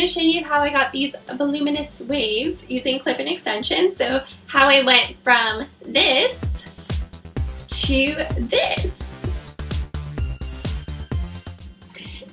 to show you how I got these voluminous waves using clip-in extensions. So how I went from this to this.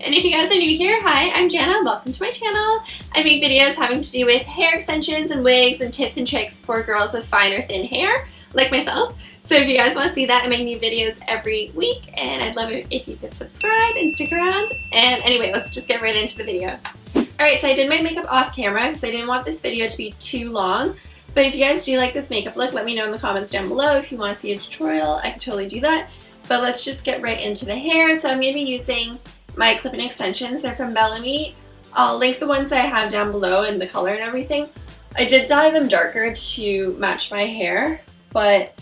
And if you guys are new here, hi, I'm Janna. Welcome to my channel. I make videos having to do with hair extensions and wigs and tips and tricks for girls with fine or thin hair, like myself. So if you guys want to see that, I make new videos every week, and I'd love it if you could subscribe and stick around. And anyway, let's just get right into the video. Alright, so I did my makeup off camera because I didn't want this video to be too long. But if you guys do like this makeup look, let me know in the comments down below. If you want to see a tutorial, I can totally do that. But let's just get right into the hair. So I'm going to be using my clip-in extensions. They're from Voluminous. I'll link the ones that I have down below and the color and everything. I did dye them darker to match my hair, but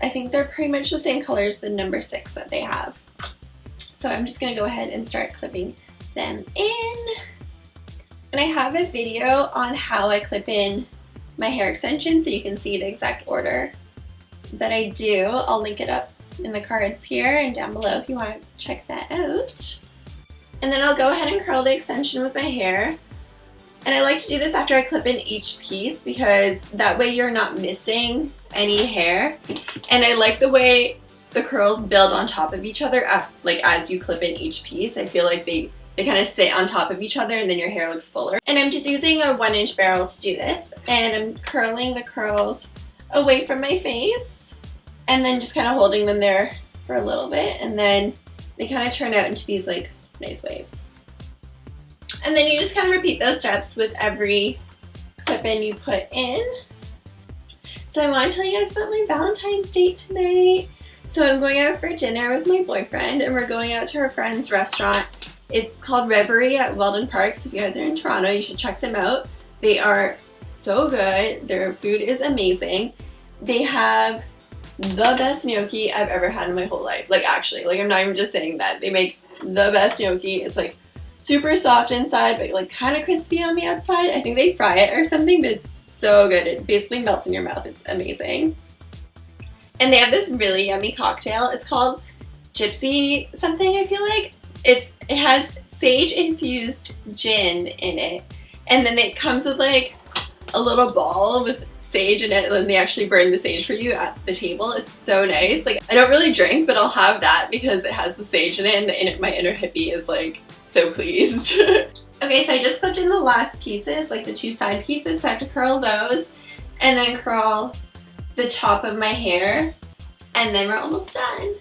I think they're pretty much the same color as the number 6 that they have. So I'm just going to go ahead and start clipping them in. And I have a video on how I clip in my hair extensions so you can see the exact order that I do. I'll link it up in the cards here and down below if you want to check that out. And then I'll go ahead and curl the extension with my hair. And I like to do this after I clip in each piece because that way you're not missing any hair. And I like the way the curls build on top of each other as you clip in each piece. I feel like they kind of sit on top of each other and then your hair looks fuller. And I'm just using a 1-inch barrel to do this. And I'm curling the curls away from my face and then just kind of holding them there for a little bit. And then they kind of turn out into these like nice waves. And then you just kind of repeat those steps with every clip-in you put in. So I want to tell you guys about my Valentine's date tonight. So I'm going out for dinner with my boyfriend and we're going out to our friend's restaurant. It's called Reverie at Weldon Parks. If you guys are in Toronto, you should check them out. They are so good. Their food is amazing. They have the best gnocchi I've ever had in my whole life. Like actually, like I'm not even just saying that. They make the best gnocchi. It's like super soft inside but like kind of crispy on the outside. I think they fry it or something, but it's so good. It basically melts in your mouth. It's amazing. And they have this really yummy cocktail. It's called Gypsy something, I feel like. It has sage infused gin in it, and then it comes with like a little ball with sage in it, and they actually burn the sage for you at the table. It's so nice. Like I don't really drink, but I'll have that because it has the sage in it, and my inner hippie is like so pleased. Okay, so I just clipped in the last pieces, like the 2 side pieces, so I have to curl those and then curl the top of my hair, and then we're almost done.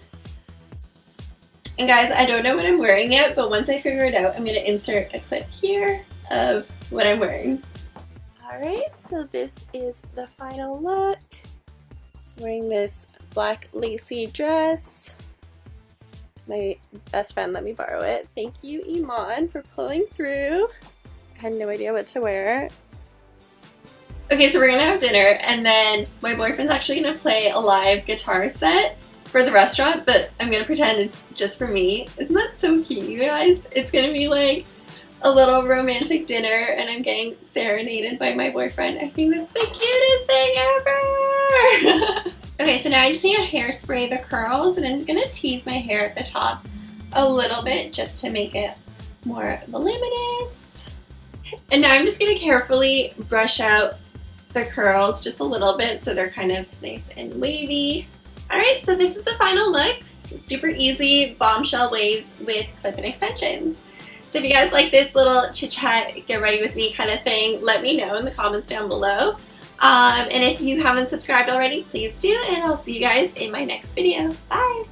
And guys, I don't know what I'm wearing yet, but once I figure it out, I'm going to insert a clip here of what I'm wearing. Alright, so this is the final look. I'm wearing this black lacy dress. My best friend let me borrow it. Thank you, Iman, for pulling through. I had no idea what to wear. Okay, so we're gonna have dinner, and then my boyfriend's actually gonna play a live guitar set for the restaurant, but I'm gonna pretend it's just for me. Isn't that so cute, you guys? It's gonna be like a little romantic dinner, and I'm getting serenaded by my boyfriend. I think that's the cutest thing ever! Okay, so now I just need to hairspray the curls, and I'm just gonna tease my hair at the top a little bit just to make it more voluminous. And now I'm just gonna carefully brush out the curls just a little bit so they're kind of nice and wavy. Alright, so this is the final look. Super easy bombshell waves with clip-in extensions. So if you guys like this little chit-chat, get ready with me kind of thing, let me know in the comments down below. And if you haven't subscribed already, please do, and I'll see you guys in my next video. Bye!